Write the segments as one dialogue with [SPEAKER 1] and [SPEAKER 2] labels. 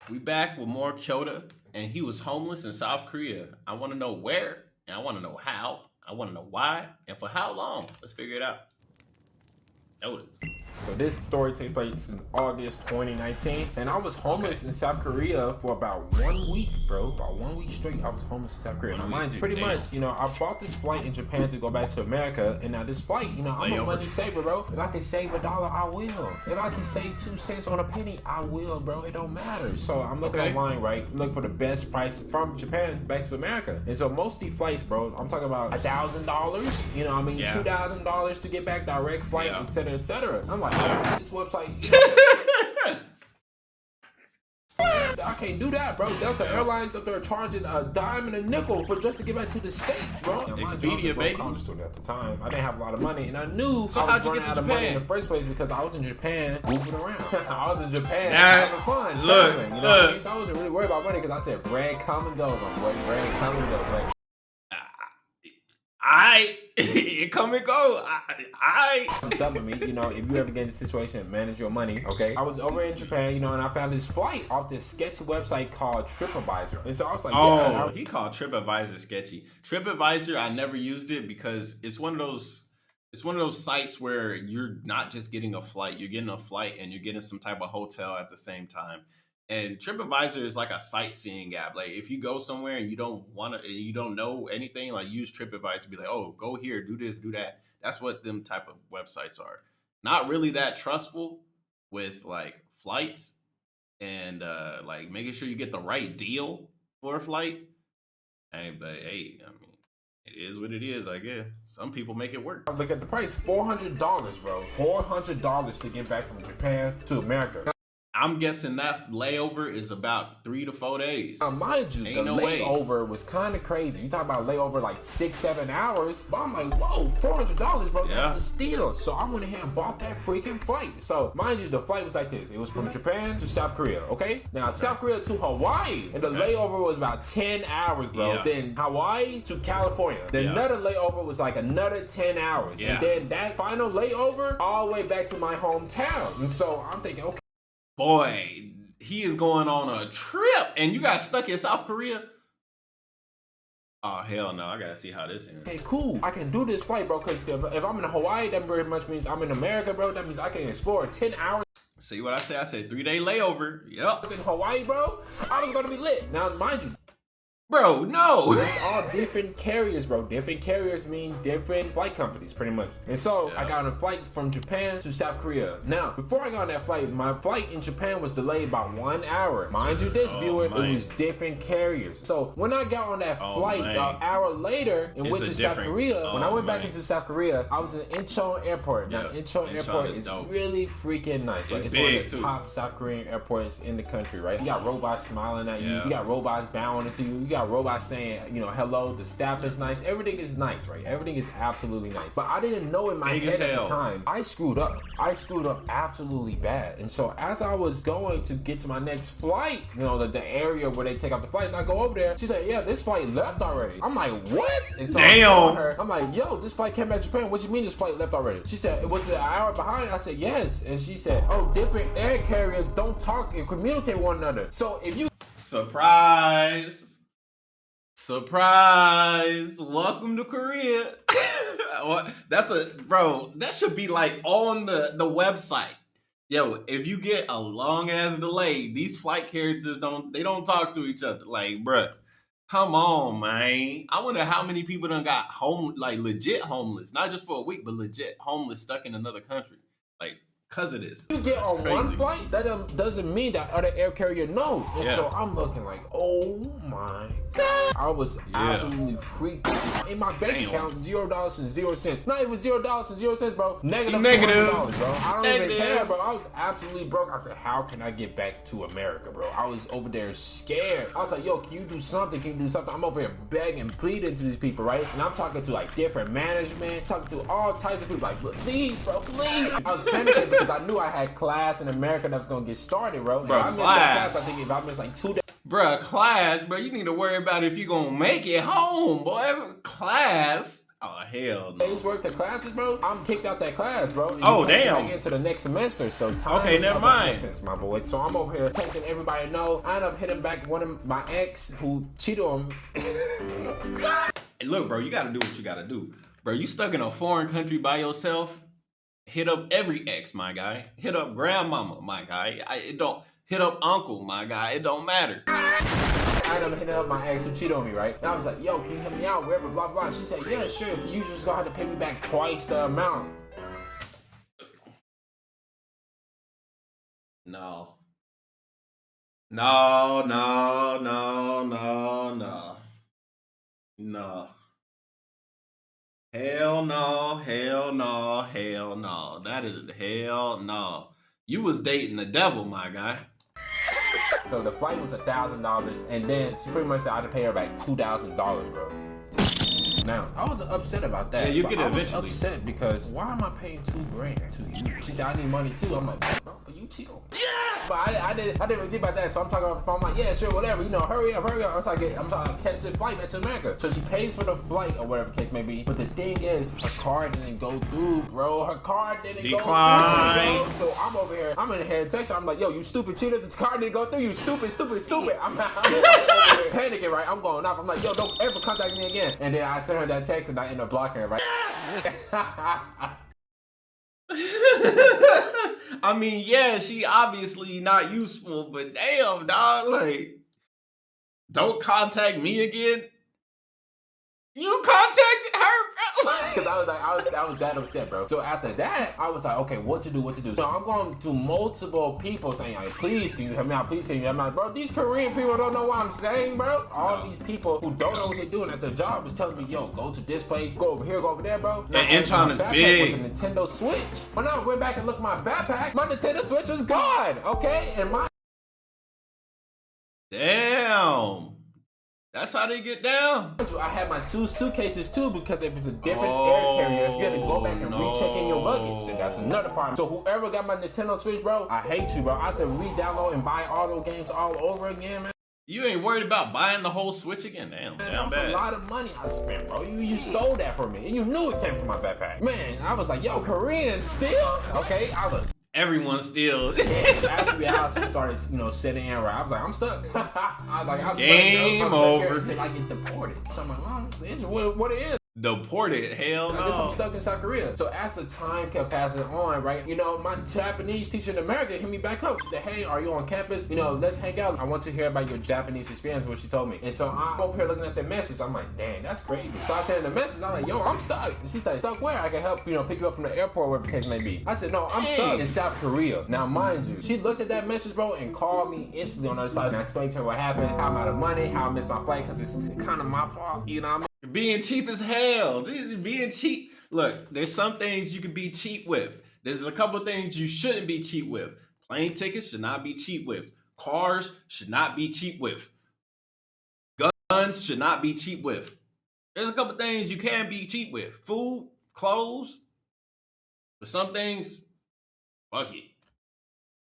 [SPEAKER 1] We back with more Kyoto, and he was homeless in South Korea. I want to know where, and I want to know how. I want to know why, and for how long. Let's figure it out. Noted.
[SPEAKER 2] So this story takes place in August 2019, and I was homeless in South Korea for about 1 week, bro. About 1 week straight, I was homeless in South Korea. Now, mind you, pretty much, I bought this flight in Japan to go back to America, and now this flight, I'm a money saver, bro. If I can save $1, I will. If I can save 2 cents on a penny, I will, bro. It don't matter. So I'm looking online, right? Look for the best price from Japan back to America. And so most of these flights, bro, I'm talking about $1,000. $2,000 to get back direct flight, etc., etc. I'm like, this website. I can't do that, bro. Delta Airlines up there charging a dime and a nickel for just to get back to the States, bro.
[SPEAKER 1] Expedia, baby.
[SPEAKER 2] I was student at the time. I didn't have a lot of money, and I knew
[SPEAKER 1] so
[SPEAKER 2] I was
[SPEAKER 1] how'd you
[SPEAKER 2] running
[SPEAKER 1] get to
[SPEAKER 2] out of
[SPEAKER 1] Japan?
[SPEAKER 2] money in the first place because I was in Japan moving around. I was in Japan having fun.
[SPEAKER 1] Look,
[SPEAKER 2] traveling, what I mean? So I wasn't really worried about money because I said, bread come and go, my boy. Bread come and go, bro.
[SPEAKER 1] It come and go.
[SPEAKER 2] I'm telling me, if you ever get in a situation and manage your money, okay? I was over in Japan, and I found this flight off this sketchy website called TripAdvisor. And so I was like,
[SPEAKER 1] he called TripAdvisor sketchy. TripAdvisor, I never used it because it's one of those sites where you're not just getting a flight, you're getting a flight and you're getting some type of hotel at the same time. And TripAdvisor is like a sightseeing app. Like if you go somewhere and you don't know anything, like use TripAdvisor, be like, oh, go here, do this, do that. That's what them type of websites are. Not really that trustful with like flights and like making sure you get the right deal for a flight. But hey, I mean, it is what it is, I guess. Some people make it work.
[SPEAKER 2] Look at the price, $400, bro. $400 to get back from Japan to America.
[SPEAKER 1] I'm guessing that layover is about 3 to 4 days.
[SPEAKER 2] Now, mind you, the layover was kind of crazy. You talk about layover like 6-7 hours, but I'm like, whoa, $400, bro. That's a steal. So I went ahead and bought that freaking flight. So mind you, the flight was like this. It was from Japan to South Korea, okay? Now, South Korea to Hawaii, and the layover was about 10 hours, bro. Then Hawaii to California. Then another layover was like another 10 hours. And then that final layover all the way back to my hometown. And so I'm thinking, okay.
[SPEAKER 1] Boy, he is going on a trip, and you got stuck in South Korea? Oh, hell no. I got to see how this ends.
[SPEAKER 2] Okay, cool. I can do this flight, bro, because if I'm in Hawaii, that very much means I'm in America, bro. That means I can explore 10 hours.
[SPEAKER 1] See what I said? I said 3-day layover. Yep.
[SPEAKER 2] In Hawaii, bro, I was going to be lit. Now, mind you,
[SPEAKER 1] bro, no.
[SPEAKER 2] It's all different carriers, bro. Different carriers mean different flight companies, pretty much. And so I got on a flight from Japan to South Korea. Now, before I got on that flight, my flight in Japan was delayed by 1 hour. Mind you, this viewer, it was different carriers. So when I got on that flight an hour later and went to South Korea, when I went back into South Korea, I was in Incheon Airport. Now, Incheon Airport is really freaking nice. Right? It's one of the top South Korean airports in the country, right? You got robots smiling at you. You got robots bowing into you. You got robots saying, hello, the staff is nice. Everything is nice, right? Everything is absolutely nice. But I didn't know in my head at the time, I screwed up. I screwed up absolutely bad. And so as I was going to get to my next flight, the area where they take off the flights, I go over there. She said, yeah, this flight left already. I'm like, what? And so I'm like, yo, this flight came back to Japan. What do you mean this flight left already? She said, was it an hour behind? I said, yes. And she said, oh, different air carriers don't talk and communicate with one another. So if you...
[SPEAKER 1] Surprise! Welcome to Korea. That should be like on the website. Yo, if you get a long ass delay, these flight carriers don't talk to each other. Like, bruh, come on, man. I wonder how many people done got legit homeless, not just for a week, but legit homeless stuck in another country. Like, because of this.
[SPEAKER 2] You get on one flight, that doesn't mean that other air carrier knows. And so I'm looking like, oh my God. I was absolutely freaked. In my bank account, $0 and 0 cents. Not even $0 and 0 cents, bro. Negative $400, bro. I don't even care, bro. I was absolutely broke. I said, how can I get back to America, bro? I was over there scared. I was like, yo, can you do something? Can you do something? I'm over here begging, pleading to these people, right? And I'm talking to like different management, talking to all types of people, like, please, bro, please. I was panicking because I knew I had class in America that was gonna get started, bro.
[SPEAKER 1] Bro,
[SPEAKER 2] I missed that class, I think if I missed like 2 days.
[SPEAKER 1] Bro, class, bro, you need to worry about if you gonna make it home, boy. Class. Oh hell no.
[SPEAKER 2] days worth of classes, bro, I'm kicked out that class, bro. And
[SPEAKER 1] Oh,
[SPEAKER 2] you can't
[SPEAKER 1] damn.
[SPEAKER 2] get into the next semester, so time
[SPEAKER 1] Okay,
[SPEAKER 2] is
[SPEAKER 1] never
[SPEAKER 2] of
[SPEAKER 1] mind.
[SPEAKER 2] essence, my boy. So I'm over here texting everybody. No, I end up hitting back one of my ex who cheated on me.
[SPEAKER 1] Hey, look, bro, you gotta do what you gotta do. Bro, you stuck in a foreign country by yourself. Hit up every ex, my guy. Hit up grandmama, my guy. It don't hit up uncle, my guy. It don't matter.
[SPEAKER 2] I ended up hitting up my ex who cheated on me, right? And I was like, yo, can you help me out? Wherever, blah, blah. She said, yeah, sure. You just gonna have to pay me back twice the amount.
[SPEAKER 1] No. No, no, no, no, no. No. Hell no, hell no, hell no. That is hell no. You was dating the devil, my guy.
[SPEAKER 2] So the flight was $1,000, and then she pretty much said I had to pay her back $2,000, bro. Now, I was upset about that.
[SPEAKER 1] Yeah, you
[SPEAKER 2] but
[SPEAKER 1] get it
[SPEAKER 2] I was
[SPEAKER 1] eventually.
[SPEAKER 2] upset because why am I paying $2,000 to you? She said I need money too. I'm like, bro, but you cheat on me. Yes! But I didn't really think about that. So I'm talking on the phone. I'm like, yeah, sure, whatever. You know, hurry up, hurry up. I'm trying to catch the flight back to America. So she pays for the flight or whatever the case may be. But the thing is, her card didn't go through, bro. Her card didn't go
[SPEAKER 1] Decline.
[SPEAKER 2] through, bro. So I'm over here. I'm in here texting. I'm like, yo, you stupid cheater. The card didn't go through. You stupid, stupid, stupid. I'm over here panicking, right? I'm going off. I'm like, yo, don't ever contact me again. And then I sent her that text and I end up blocking her, right? Yes!
[SPEAKER 1] I mean, yeah, she obviously not useful, but damn, dog, like, don't contact me again. You contacted her, bro.
[SPEAKER 2] Because I was that upset, bro. So after that, I was like, okay, what to do? So I'm going to multiple people saying, like, please, can you help me out? Please, can you help me out? Bro, these Korean people don't know what I'm saying, bro. All these people who don't know what they're doing at their job was telling me, yo, go to this place, go over here, go over there, bro.
[SPEAKER 1] And Incheon is
[SPEAKER 2] my backpack
[SPEAKER 1] big.
[SPEAKER 2] was a Nintendo Switch. When I went back and looked at my backpack, my Nintendo Switch was gone, okay? And my...
[SPEAKER 1] Damn. That's how they get down.
[SPEAKER 2] I had my 2 suitcases too because if it's a different air carrier, you had to go back and recheck in your luggage. And that's another part. So whoever got my Nintendo Switch, bro, I hate you, bro. I have to re-download and buy all those games all over again, man.
[SPEAKER 1] You ain't worried about buying the whole Switch again? Damn,
[SPEAKER 2] Man,
[SPEAKER 1] damn
[SPEAKER 2] that's
[SPEAKER 1] bad.
[SPEAKER 2] a lot of money I spent, bro. You stole that from me. And you knew it came from my backpack. Man, I was like, yo, Korean still? Okay, I was...
[SPEAKER 1] Everyone still.
[SPEAKER 2] After reality started, setting in, right? I was like, I'm stuck. I was like,
[SPEAKER 1] Game over.
[SPEAKER 2] Until I get deported. So I'm like, well, it's what it is.
[SPEAKER 1] Deported? Hell
[SPEAKER 2] I guess I'm
[SPEAKER 1] no.
[SPEAKER 2] stuck in South Korea. So as the time kept passing on, right, my Japanese teacher in America hit me back up. She said, hey, are you on campus? Let's hang out. I want to hear about your Japanese experience, what she told me. And so I'm over here looking at the message. I'm like, dang, that's crazy. So I sent her the message. I'm like, yo, I'm stuck. And she's like, stuck where? I can help, pick you up from the airport, wherever the case may be. I said, no, I'm stuck in South Korea. Now, mind you, she looked at that message, bro, and called me instantly on the other side. And I explained to her what happened, how I'm out of money, how I missed my flight, because it's kind of my fault, you know what I mean?
[SPEAKER 1] Being cheap as hell. Being cheap. Look, there's some things you can be cheap with. There's a couple things you shouldn't be cheap with. Plane tickets should not be cheap with. Cars should not be cheap with. Guns should not be cheap with. There's a couple things you can be cheap with. Food, clothes. But some things, fuck it.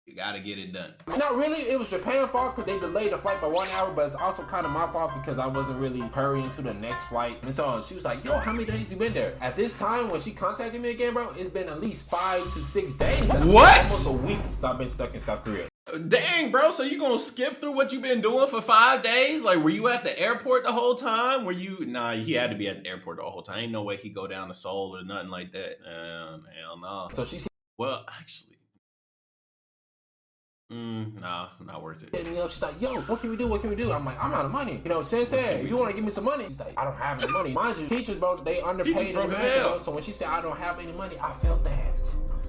[SPEAKER 1] You gotta get it done.
[SPEAKER 2] Not really, it was Japan's fault because they delayed the flight by 1 hour, but it's also kind of my fault because I wasn't really hurrying to the next flight. And so she was like, yo, how many days you been there? At this time, when she contacted me again, bro, it's been at least 5 to 6 days. That's
[SPEAKER 1] What?
[SPEAKER 2] Almost a week since I've been stuck in South Korea.
[SPEAKER 1] Dang, bro, so you gonna skip through what you been doing for 5 days? Like, were you at the airport the whole time? Nah, he had to be at the airport the whole time. Ain't no way he go down to Seoul or nothing like that. Hell no.
[SPEAKER 2] So she
[SPEAKER 1] Well, actually, nah, not worth it.
[SPEAKER 2] hit me up. She's like, yo, what can we do? What can we do? I'm like, I'm out of money. Sensei, you want to give me some money? She's like, I don't have any money. Mind you, teachers, bro, they underpaid.
[SPEAKER 1] Teachers broke as
[SPEAKER 2] America,
[SPEAKER 1] hell.
[SPEAKER 2] bro. So when she said I don't have any money, I felt that.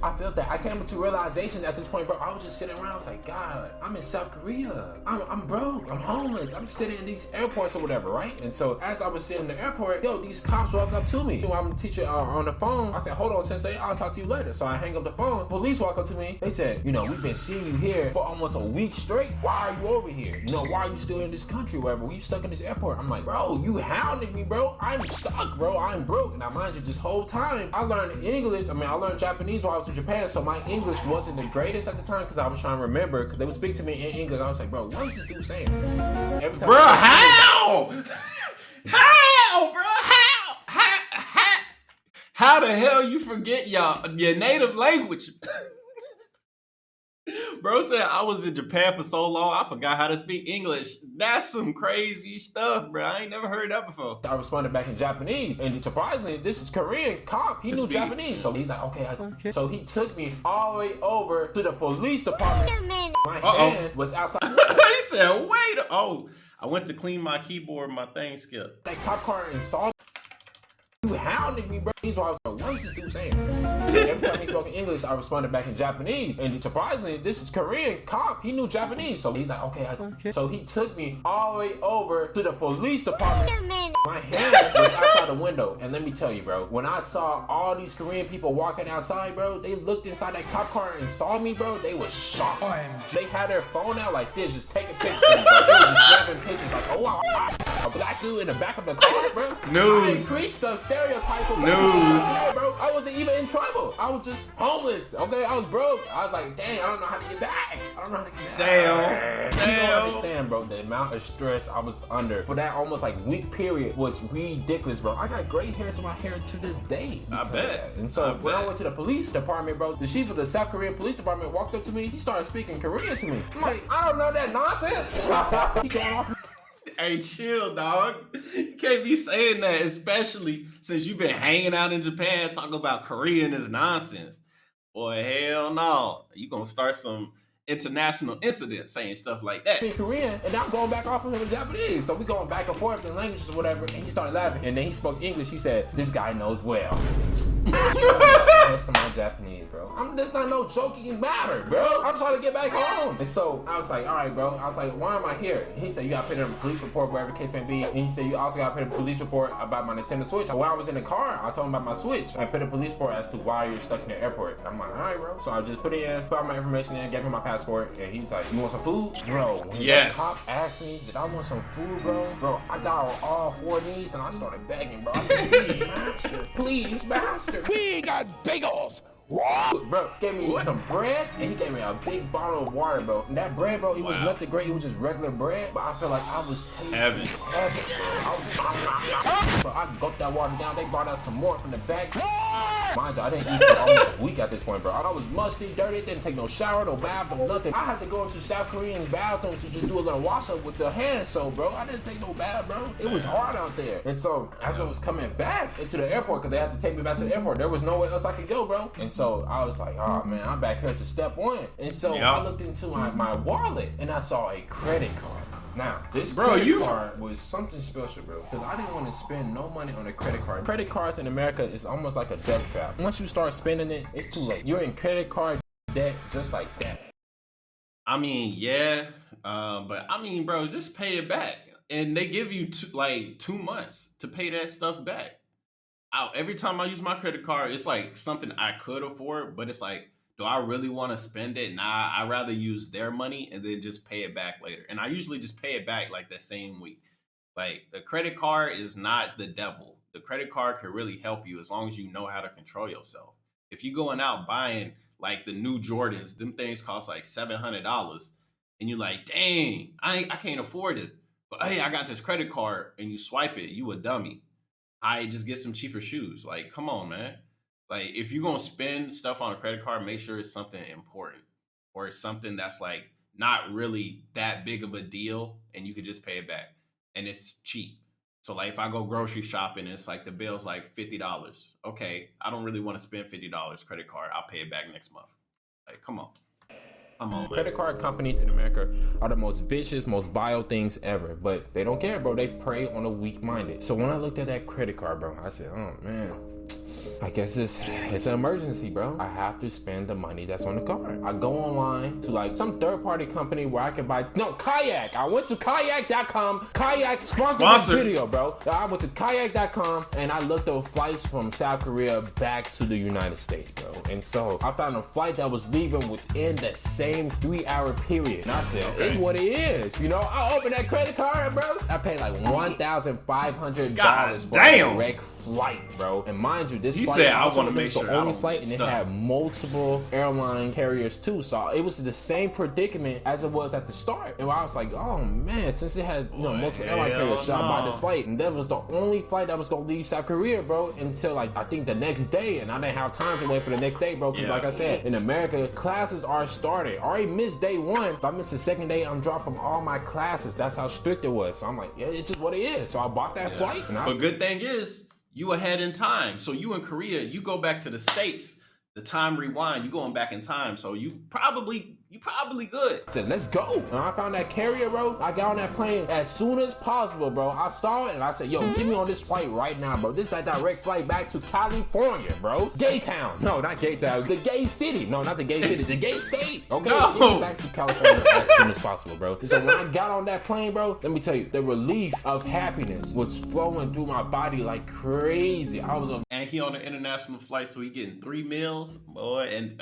[SPEAKER 2] I came to realization at this point, bro. I was just sitting around. I was like, God, I'm in South Korea. I'm broke. I'm homeless. I'm sitting in these airports or whatever, right? And so as I was sitting in the airport, yo, these cops walk up to me. I'm a teacher on the phone. I said, hold on, Sensei. I'll talk to you later. So I hang up the phone. Police walk up to me. They said, we've been seeing you here for almost a week straight. Why are you over here? Why are you still in this country, whatever? Were you stuck in this airport? I'm like, bro, you hounded me, bro. I'm stuck, bro. I'm broke. Now, mind you, this whole time, I learned English. I learned Japanese while I was in Japan, so my English wasn't the greatest at the time because I was trying to remember because they would speak to me in English. I was like, bro, what is this dude saying? Every time
[SPEAKER 1] Bro, how? How, bro? How? How the hell you forget your native language? Bro said I was in Japan for so long, I forgot how to speak English. That's some crazy stuff, bro. I ain't never heard that before.
[SPEAKER 2] I responded back in Japanese, and surprisingly, this is Korean cop. He knew Japanese, so he's like, okay. So he took me all the way over to the police department. My hand was outside.
[SPEAKER 1] He said, wait. Oh, I went to clean my keyboard, my thing skipped.
[SPEAKER 2] That cop car and saw you hounding me, bro. He's why I was like, what is this dude saying? Every time he spoke in English, I responded back in Japanese. And surprisingly, this is Korean cop. He knew Japanese. So he's like, okay. So he took me all the way over to the police department. My hand was outside the window. And let me tell you, bro, when I saw all these Korean people walking outside, bro, they looked inside that cop car and saw me, bro. They was shocked. They had their phone out like this, just taking pictures. Bro. They was just snapping pictures like, oh, wow. A black dude in the back of the car, bro.
[SPEAKER 1] News.
[SPEAKER 2] I preached the stereotype of
[SPEAKER 1] News.
[SPEAKER 2] Bro. I wasn't even in trouble. I was just homeless. Okay, I was broke. I was like, dang, I don't know how to get back.
[SPEAKER 1] Damn.
[SPEAKER 2] You don't understand, bro. The amount of stress I was under for that almost like week period was ridiculous, bro. I got gray hairs in my hair to this day.
[SPEAKER 1] I bet.
[SPEAKER 2] And so when I went to the police department, bro, the chief of the South Korean police department walked up to me. He started speaking Korean to me. I'm like, I don't know that nonsense. He going off.
[SPEAKER 1] Hey, chill, dog. You can't be saying that, especially since you've been hanging out in Japan talking about Korean is nonsense. Boy, hell no. You gonna start some international incident saying stuff like that.
[SPEAKER 2] In Korean, and I'm going back off of him in Japanese. So we going back and forth in languages or whatever, and he started laughing. And then he spoke English. He said, this guy knows well. That's my Japanese, bro. That's not no joking matter, bro. I'm trying to get back home. And so I was like, all right, bro. I was like, why am I here? And he said, you gotta put in a police report, whatever the case may be. And he said, you also gotta put in a police report about my Nintendo Switch. When I was in the car, I told him about my Switch. I put a police report as to why you're stuck in the airport. I'm like, all right, bro. So I just put all my information in, gave him my passport, and he's like, you want some food? Bro, when
[SPEAKER 1] yes.
[SPEAKER 2] the cop asked me, did I want some food, bro, I got on all four knees and I started begging, bro. I said, please, master. We got bagels. Bro, gave me some bread and he gave me a big bottle of water, bro. And that bread, bro, it was nothing great. It was just regular bread, but I feel like I was tasting heaven, bro. I gulped that water down. They brought out some more from the back. Mind you, I didn't eat for almost a week at this point, bro. I was musty, dirty, didn't take no shower, no bath, no nothing. I had to go into South Korean bathrooms to just do a little wash up with the hand soap, bro. I didn't take no bath, bro. It was hard out there. And so as I was coming back into the airport, because they had to take me back to the airport, there was nowhere else I could go, bro. And so I was like, oh man, I'm back here to step one. And so I looked into my wallet and I saw a credit card. Now, this credit card was something special, bro, because I didn't want to spend no money on a credit card. Credit cards in America is almost like a debt trap. Once you start spending it, it's too late. You're in credit card debt just like that.
[SPEAKER 1] I mean, yeah, but I mean, bro, just pay it back. And they give you 2 months to pay that stuff back. Every time I use my credit card, it's like something I could afford, but it's like, do I really want to spend it? Nah, I'd rather use their money and then just pay it back later. And I usually just pay it back like that same week. Like, the credit card is not the devil. The credit card can really help you as long as you know how to control yourself. If you're going out buying like the new Jordans, them things cost like $700, and you're like, dang, I can't afford it. But hey, I got this credit card, and you swipe it, you a dummy. I just get some cheaper shoes. Like, come on, man. Like, if you're going to spend stuff on a credit card, make sure it's something important or it's something that's like not really that big of a deal and you can just pay it back and it's cheap. So like if I go grocery shopping, it's like the bill's like $50. Okay, I don't really want to spend $50 credit card. I'll pay it back next month. Like, come on. Come on,
[SPEAKER 2] credit card companies in America are the most vicious, most vile things ever, but they don't care, bro. They prey on the weak-minded. So when I looked at that credit card, bro, I said, oh man, I guess it's an emergency, bro. I have to spend the money that's on the card. I go online to like some third-party company where I can buy, Kayak. I went to kayak.com. Kayak sponsored this video, bro. I went to kayak.com and I looked up flights from South Korea back to the United States, bro. And so I found a flight that was leaving within that same 3-hour period. And I said, it's what it is. You know, I opened that credit card, bro. I paid like $1,500 for a direct flight, bro. And mind you, this
[SPEAKER 1] He
[SPEAKER 2] flight
[SPEAKER 1] said, I
[SPEAKER 2] also
[SPEAKER 1] want to
[SPEAKER 2] was
[SPEAKER 1] make
[SPEAKER 2] the
[SPEAKER 1] sure I
[SPEAKER 2] only
[SPEAKER 1] don't
[SPEAKER 2] flight,
[SPEAKER 1] get
[SPEAKER 2] and it
[SPEAKER 1] stuck.
[SPEAKER 2] had multiple airline carriers too. So it was the same predicament as it was at the start. And I was like, oh man, since it had multiple airline carriers, should I buy this flight? And that was the only flight that was gonna leave South Korea, bro, until like I think the next day, and I didn't have time to wait for the next day, bro. Because like I said, in America, classes are started. I already missed day one. If I miss the second day, I'm dropped from all my classes. That's how strict it was. So I'm like, yeah, it's just what it is. So I bought that flight. And
[SPEAKER 1] But good thing is, you ahead in time. So you in Korea, you go back to the States, the time rewind, you going back in time. So you probably good.
[SPEAKER 2] I said, let's go. And I found that carrier, bro. I got on that plane as soon as possible, bro. I saw it and I said, yo, get me on this flight right now, bro. This is that direct flight back to California, bro. Gay Town. No, not Gay Town. The Gay City. No, not the Gay City. The Gay State. Okay,
[SPEAKER 1] No.
[SPEAKER 2] get me back to California as soon as possible, bro. So when I got on that plane, bro, let me tell you, the relief of happiness was flowing through my body like crazy. I was
[SPEAKER 1] And he on an international flight, so he getting 3 meals, boy. And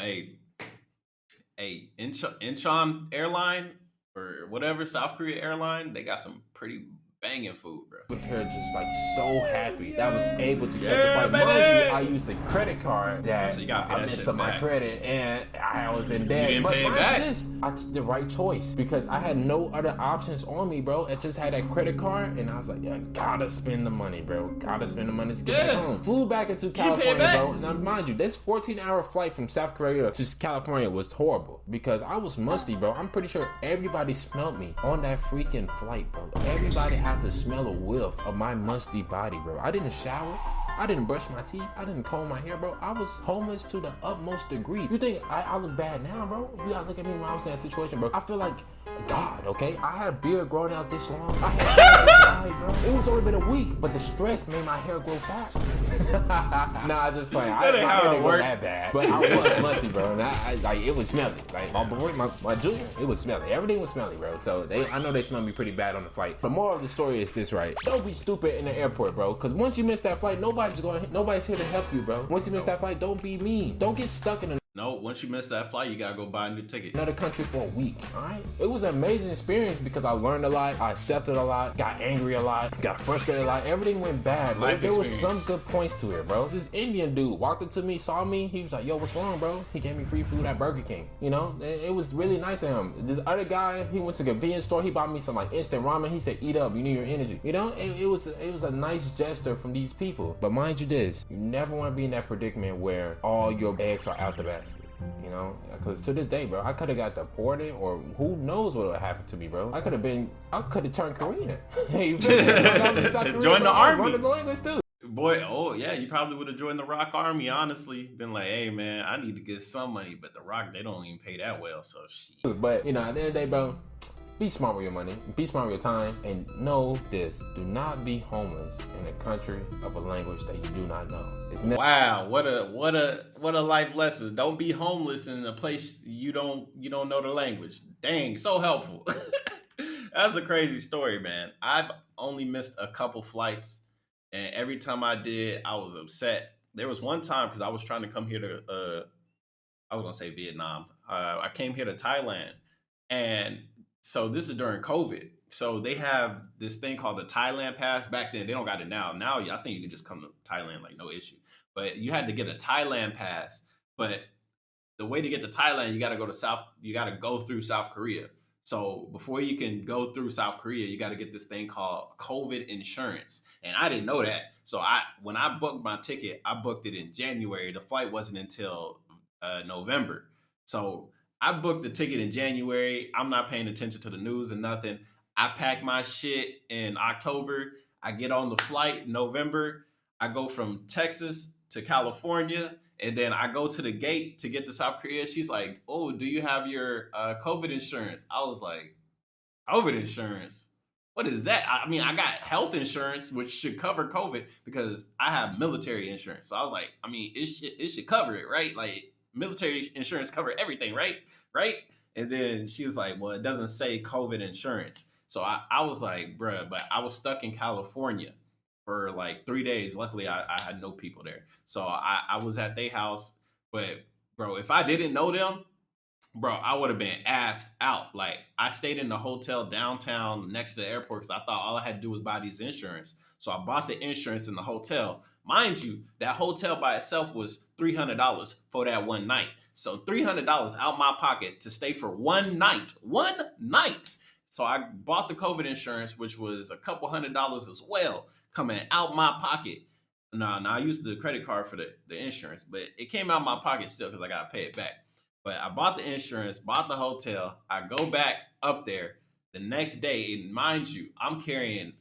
[SPEAKER 1] Incheon Airline or whatever, South Korea airline, they got some pretty banging food, bro.
[SPEAKER 2] with her just like so happy that I was able to catch
[SPEAKER 1] Yeah,
[SPEAKER 2] the flight. Mind
[SPEAKER 1] baby.
[SPEAKER 2] you, I used the credit card that
[SPEAKER 1] So you gotta pay
[SPEAKER 2] I
[SPEAKER 1] that
[SPEAKER 2] messed
[SPEAKER 1] shit
[SPEAKER 2] up my
[SPEAKER 1] back.
[SPEAKER 2] credit and I was in debt.
[SPEAKER 1] didn't
[SPEAKER 2] but
[SPEAKER 1] pay it
[SPEAKER 2] mind you
[SPEAKER 1] back?
[SPEAKER 2] this, I took the right choice because I had no other options on me, bro. I just had that credit card and I was like, yeah, gotta spend the money, bro. Gotta spend the money to get back
[SPEAKER 1] Yeah.
[SPEAKER 2] home. Flew back into
[SPEAKER 1] pay it
[SPEAKER 2] California,
[SPEAKER 1] back.
[SPEAKER 2] bro. Now mind you, this 14-hour flight from South Korea to California was horrible because I was musty, bro. I'm pretty sure everybody smelled me on that freaking flight, bro. Everybody had to smell a whiff of my musty body, bro. I didn't shower. I didn't brush my teeth. I didn't comb my hair, bro. I was homeless to the utmost degree. You think I look bad now, bro? You gotta look at me when I was in that situation, bro. I feel like God, okay? I had a beard growing out this long. I had hair dry, bro. It was only been a week, but the stress made my hair grow faster. Nah, I just playing.
[SPEAKER 1] That ain't
[SPEAKER 2] my
[SPEAKER 1] how
[SPEAKER 2] hair
[SPEAKER 1] it
[SPEAKER 2] didn't go
[SPEAKER 1] work.
[SPEAKER 2] that bad. But I was musty, bro. And like it was smelly. Like my junior, it was smelly. Everything was smelly, bro. So I know they smelled me pretty bad on the flight. But moral of the story is this, right? Don't be stupid in the airport, bro. Cause once you miss that flight, nobody's here to help you, bro. Once you miss that flight, don't be mean. Don't get stuck in
[SPEAKER 1] No, once you miss that flight, you gotta go buy a new ticket.
[SPEAKER 2] another country for a week, all right? It was an amazing experience because I learned a lot, I accepted a lot, got angry a lot, got frustrated a lot. Everything went bad, but
[SPEAKER 1] Life
[SPEAKER 2] there was some
[SPEAKER 1] experience.
[SPEAKER 2] good points to it, bro. This Indian dude walked up to me, saw me, he was like, yo, what's wrong, bro? He gave me free food at Burger King, you know? It was really nice of him. This other guy, he went to a convenience store, he bought me some like instant ramen. He said, eat up, you need your energy. You know, it was a nice gesture from these people. But mind you this, you never want to be in that predicament where all your eggs are out the basket. You know, because to this day, bro, I could have got deported, or who knows what would have happened to me, bro. I could have turned Korean. You feel me? I was in South Korea,
[SPEAKER 1] Join the
[SPEAKER 2] bro. I was
[SPEAKER 1] army.
[SPEAKER 2] learning the language too.
[SPEAKER 1] Boy, oh yeah, you probably would have joined the Rock Army, honestly. Been like, hey man, I need to get some money, but the Rock, they don't even pay that well, so shit.
[SPEAKER 2] But you know, at the end of the day, bro, be smart with your money, be smart with your time, and know this: do not be homeless in a country of a language that you do not know. It's
[SPEAKER 1] Wow, what a life lesson. Don't be homeless in a place you don't know the language. Dang, so helpful. That's a crazy story, man. I've only missed a couple flights, and every time I did, I was upset. There was one time because I was trying to come here to I was gonna say Vietnam. I came here to Thailand, and so this is during COVID. So they have this thing called the Thailand Pass. Back then, they don't got it now. Now, I think you can just come to Thailand like no issue. But you had to get a Thailand pass. But the way to get to Thailand, you got to you got to go through South Korea. So before you can go through South Korea, you got to get this thing called COVID insurance. And I didn't know that. So when I booked my ticket, I booked it in January. The flight wasn't until November. So I booked the ticket in January. I'm not paying attention to the news and nothing. I pack my shit in October. I get on the flight in November. I go from Texas to California, and then I go to the gate to get to South Korea. She's like, oh, do you have your COVID insurance? I was like, COVID insurance? What is that? I mean, I got health insurance, which should cover COVID because I have military insurance. So I was like, I mean, it should cover it, right? Like military insurance cover everything, right? Right? And then she was like, well, it doesn't say COVID insurance. So I was like, bruh, but I was stuck in California for like 3 days. Luckily, I had no people there. So I was at their house. But, bro, if I didn't know them, bro, I would have been asked out. Like, I stayed in the hotel downtown next to the airport because I thought all I had to do was buy these insurance. So I bought the insurance in the hotel. Mind you, that hotel by itself was $300 for that one night. So $300 out my pocket to stay for one night. One night. So I bought the COVID insurance, which was a couple $100s as well, coming out my pocket. No, I used the credit card for the insurance, but it came out of my pocket still because I gotta pay it back. But I bought the insurance, bought the hotel. I go back up there the next day, and mind you, I'm carrying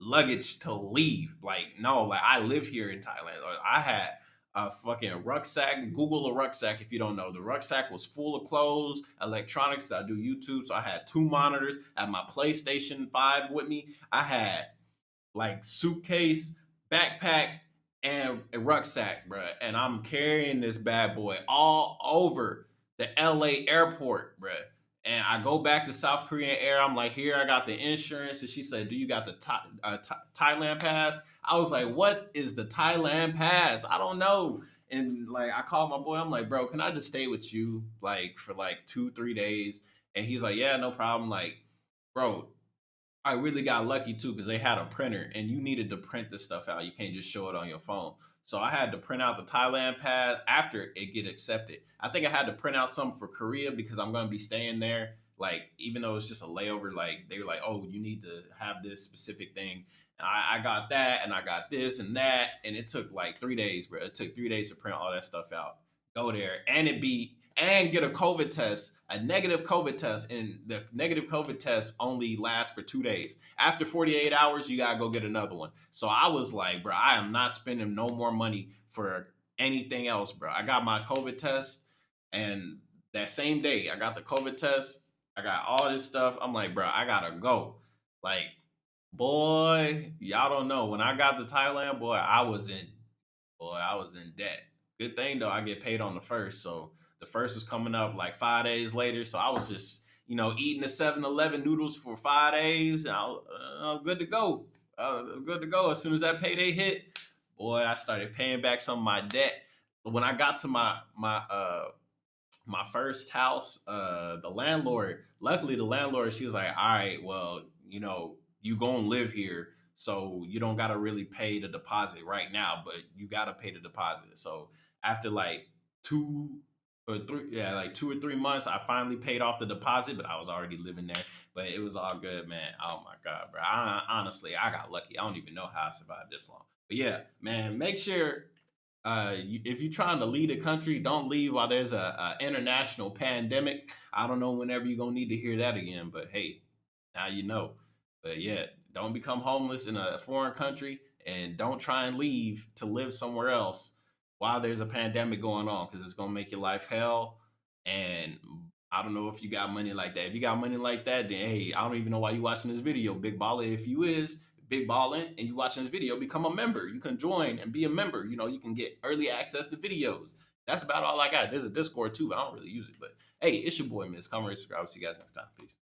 [SPEAKER 1] luggage to leave. Like, no, like I live here in Thailand. I had a fucking rucksack. Google a rucksack if you don't know. The rucksack was full of clothes, electronics. I do YouTube, so I had 2 monitors. I had my PlayStation 5 with me. I had like suitcase, backpack, and a rucksack, bro. And I'm carrying this bad boy all over the LA airport, bro. And I go back to South Korean Air. I'm like, here, I got the insurance. And she said, do you got the Thailand pass? I was like, what is the Thailand pass? I don't know. And like, I called my boy. I'm like, bro, can I just stay with you like for like 2-3 days? And he's like, yeah, no problem. Like, bro, I really got lucky too because they had a printer and you needed to print this stuff out. You can't just show it on your phone. So I had to print out the Thailand pass after it get accepted. I think I had to print out something for Korea because I'm gonna be staying there. Like even though it's just a layover, like they were like, oh, you need to have this specific thing. And I got that and I got this and that, and it took like 3 days, bro. It took 3 days to print all that stuff out. Go there and get a COVID test, a negative COVID test, and the negative COVID test only lasts for 2 days. After 48 hours, you gotta go get another one. So I was like, bro, I am not spending no more money for anything else, bro. I got my COVID test, and that same day, I got the COVID test. I got all this stuff. I'm like, bro, I gotta go. Like, boy, y'all don't know. When I got to Thailand, boy, I was in debt. Good thing though, I get paid on the first. So the first was coming up like 5 days later. So I was just, eating the 7-Eleven noodles for 5 days. I'm good to go. Good to go. As soon as that payday hit, boy, I started paying back some of my debt. When I got to my first house, luckily the landlord, she was like, all right, well, you gonna live here. So you don't gotta really pay the deposit right now, but you gotta pay the deposit. So after like 2 or 3, yeah, like 2 or 3 months, I finally paid off the deposit, but I was already living there. But it was all good, man. Oh my God, bro. Honestly, I got lucky. I don't even know how I survived this long. But yeah, man, make sure if you're trying to lead a country, don't leave while there's a international pandemic. I don't know whenever you're gonna need to hear that again, but hey, now you know. But yeah, don't become homeless in a foreign country, and don't try and leave to live somewhere else while there's a pandemic going on because it's gonna make your life hell. And I don't know if you got money like that. If you got money like that, then hey, I don't even know why you watching this video, Big Baller. If you is Big Ballin' and you watching this video, become a member. You can join and be a member. You can get early access to videos. That's about all I got. There's a Discord too, but I don't really use it. But hey, it's your boy, Miss. Come subscribe. See you guys next time. Peace.